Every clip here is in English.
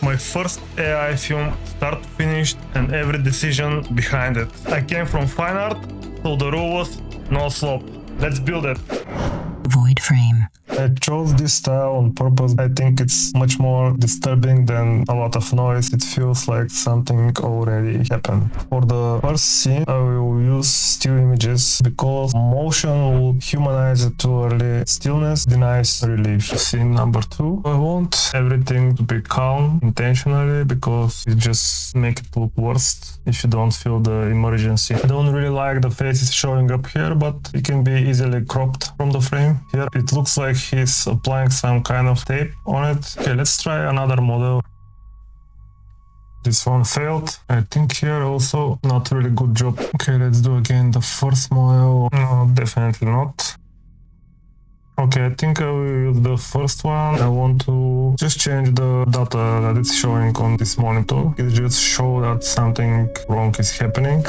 My first AI film, start to finish, and every decision behind it. I came from fine art, so the rule was no slop. Let's build it. Void frame. I chose this style on purpose. I think it's much more disturbing than a lot of noise. It feels like something already happened. For the first scene, I will use still images because motion will humanize it too early. Stillness denies relief. Scene number 2. I want everything to be calm intentionally because it just makes it look worse if you don't feel the emergency. I don't really like the faces showing up here, but it can be easily cropped from the frame. Here it looks like he's applying some kind of tape on it. Okay, let's try another model. This one failed. I think here also not really good job. Okay, let's do again the first model. No, definitely not. Okay, I think I will use the first one. I want to just change the data that it's showing on this monitor. It just shows that something wrong is happening.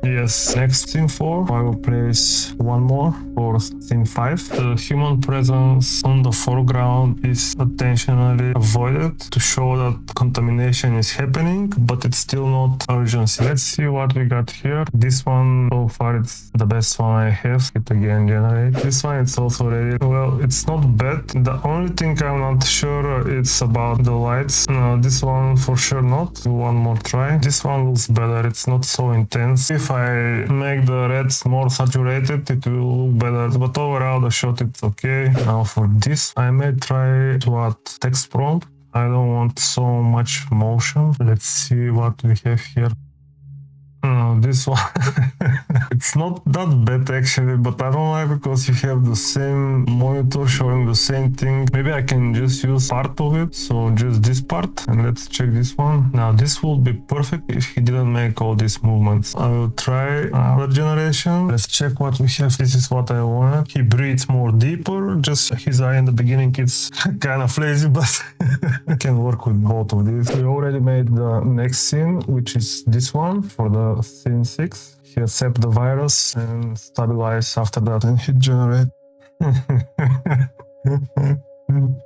Yes, next scene 4, I will place one more for scene 5. The human presence on the foreground is intentionally avoided to show that contamination is happening, but it's still not urgency. Let's see what we got here. This one, so far, it's the best one I have. It again generate. This one, it's also ready. Well, it's not bad. The only thing I'm not sure is about the lights. No, this one for sure not. Do one more try. This one looks better. It's not so intense. If I make the reds more saturated, it will look better, but overall the shot it's okay. Now for this, I may try to add text prompt. I don't want so much motion. Let's see what we have here. This one it's not that bad actually, but I don't like because you have the same monitor showing the same thing. Maybe I can just use part of it, so just this part, and let's check this one. Now this will be perfect if he didn't make all these movements. I will try another generation. Let's check what we have. This is what I wanted. He breathes more deeper. Just his eye in the beginning, it's kind of lazy, but I can work with both of these. We already made the next scene, which is this one for the scene 6. He accepts the virus and stabilize after that and hit generate.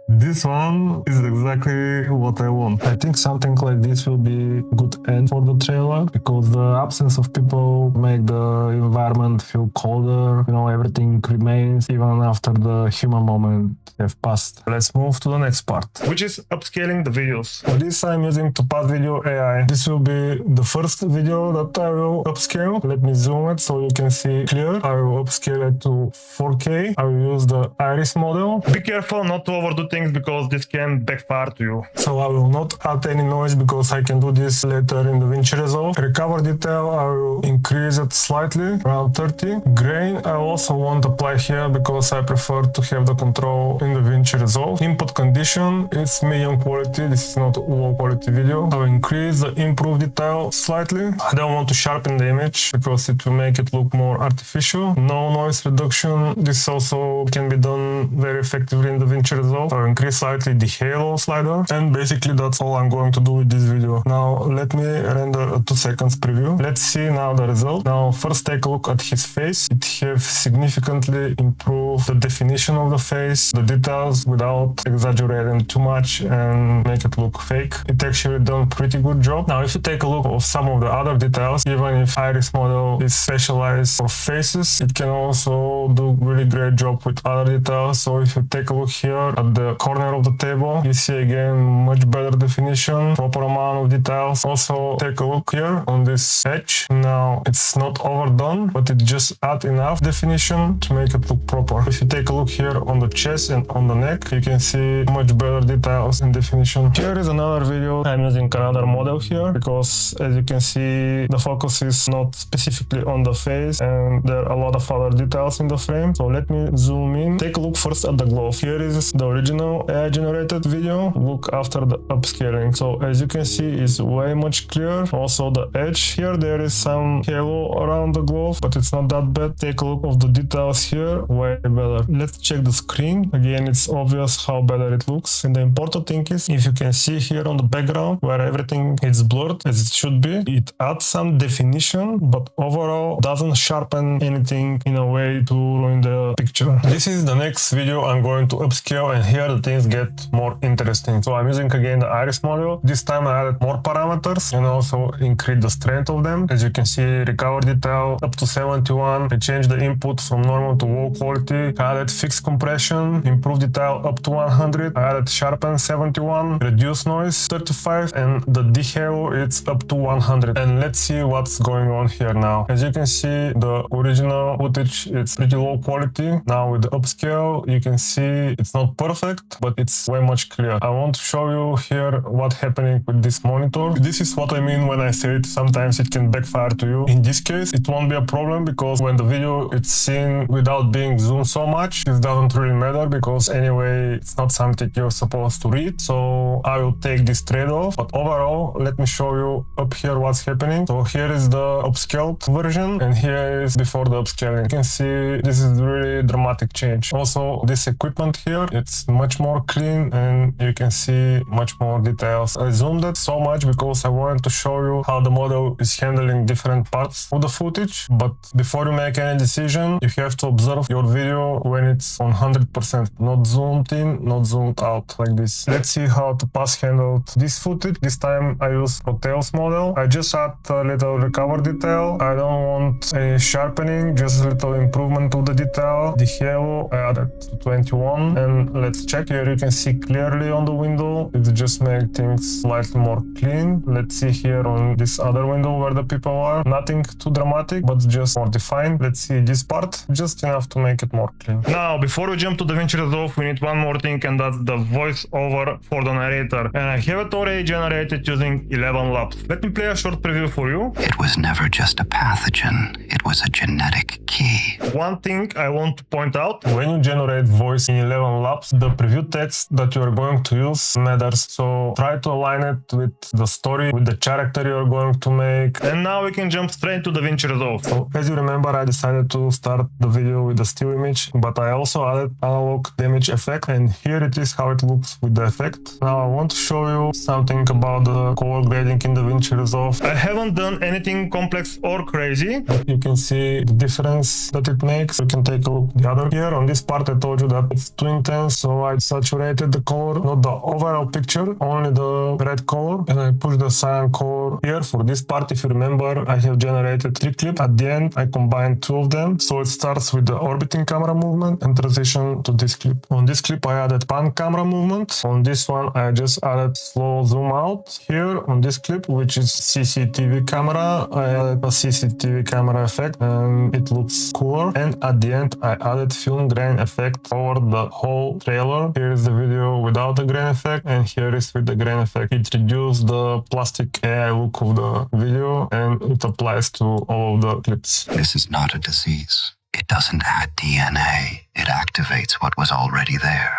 This one is exactly what I want. I think something like this will be good end for the trailer because the absence of people make the environment feel colder. You know, everything remains even after the human moment have passed. Let's move to the next part, which is upscaling the videos. For this I'm using Topaz Video AI. This will be the first video that I will upscale. Let me zoom it so you can see clear. I will upscale it to 4K. I will use the iris model. Be careful not to overdo things because this can backfire to you. So I will not add any noise because I can do this later in DaVinci Resolve. Recover detail, I will increase it slightly, around 30. Grain, I also won't apply here because I prefer to have the control in DaVinci Resolve. Input condition, it's medium quality, this is not low quality video. I will increase the improve detail slightly. I don't want to sharpen the image because it will make it look more artificial. No noise reduction, this also can be done very effectively in DaVinci Resolve. I'll increase slightly the halo slider, and basically that's all I'm going to do with this video. Now let me render a 2 seconds preview. Let's see now the result. Now first take a look at his face. It has significantly improved the definition of the face, the details without exaggerating too much and make it look fake. It actually done pretty good job. Now if you take a look at some of the other details, even if iris model is specialized for faces, it can also do really great job with other details. So if you take a look here at the corner of the table, you see again much better definition, proper amount of details. Also take a look here on this edge. Now it's not overdone, but it just adds enough definition to make it look proper. If you take a look here on the chest and on the neck, you can see much better details and definition. Here is another video. I'm using another model here because as you can see the focus is not specifically on the face and there are a lot of other details in the frame. So let me zoom in. Take a look first at the glove. Here is the original AI generated video. Look after the upscaling. So as you can see it's way much clearer. Also the edge here, there is some halo around the glove, but it's not that bad. Take a look of the details here, way better. Let's check the screen. Again, it's obvious how better it looks. And the important thing is, if you can see here on the background where everything is blurred as it should be, it adds some definition, but overall doesn't sharpen anything in a way to ruin the picture. This is the next video I'm going to upscale camera, and here the things get more interesting. So I'm using again the iris module. This time I added more parameters and also increased the strength of them. As you can see, recover detail up to 71. I changed the input from normal to low quality. I added fixed compression, improved detail up to 100. I added sharpen 71, reduce noise 35, and the dehalo it's up to 100. And let's see what's going on here now. As you can see, the original footage it's pretty low quality. Now with the upscale, you can see it's not perfect, but it's way much clearer. I want to show you here what's happening with this monitor. This is what I mean when I say it. Sometimes it can backfire to you. In this case, it won't be a problem because when the video it's seen without being zoomed so much, it doesn't really matter because anyway, it's not something you're supposed to read. So I will take this trade-off. But overall, let me show you up here what's happening. So here is the upscaled version and here is before the upscaling. You can see this is really dramatic change. Also, this equipment here, it's much more clean and you can see much more details. I zoomed it so much because I wanted to show you how the model is handling different parts of the footage. But before you make any decision, you have to observe your video when it's on 100%, not zoomed in, not zoomed out like this. Let's see how Topaz handled this footage. This time I use Cocktails model. I just add a little recover detail. I don't want any sharpening, just a little improvement of the detail. The halo I added to 21 and let's check. Here you can see clearly on the window. It just makes things slightly more clean. Let's see here on this other window where the people are. Nothing too dramatic, but just more defined. Let's see this part, just enough to make it more clean. Now, before we jump to DaVinci Resolve, we need one more thing, and that's the voiceover for the narrator. And I have it already generated using ElevenLabs. Let me play a short preview for you. It was never just a pathogen, it was a genetic key. One thing I want to point out, when you generate voice in ElevenLabs, the preview text that you are going to use matters. So try to align it with the story, with the character you're going to make. And now we can jump straight to DaVinci Resolve. So as you remember, I decided to start the video with a still image, but I also added analog damage effect, and here it is how it looks with the effect. Now I want to show you something about the color grading in DaVinci Resolve. I haven't done anything complex or crazy, but you can see the difference that it makes. You can take a look the other. Here on this part I told you that it's too intense, so I saturated the color, not the overall picture, only the red color, and I pushed the cyan color here. For this part, if you remember, I have generated 3 clips. At the end I combined 2 of them, so it starts with the orbiting camera movement and transition to this clip. On this clip I added pan camera movement. On this one I just added slow zoom out. Here on this clip, which is CCTV camera, I added a CCTV camera effect and it looks cooler. And at the end I added film grain effect over the whole trailer. Here is the video without the grain effect and here is with the grain effect. It reduced the plastic AI look of the video and it applies to all of the clips. This is not a disease. It doesn't add DNA. It activates what was already there.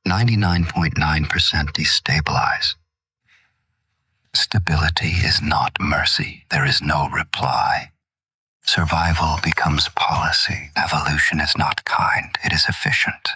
99.9% destabilize. Stability is not mercy. There is no reply. Survival becomes policy. Evolution is not kind. It is efficient.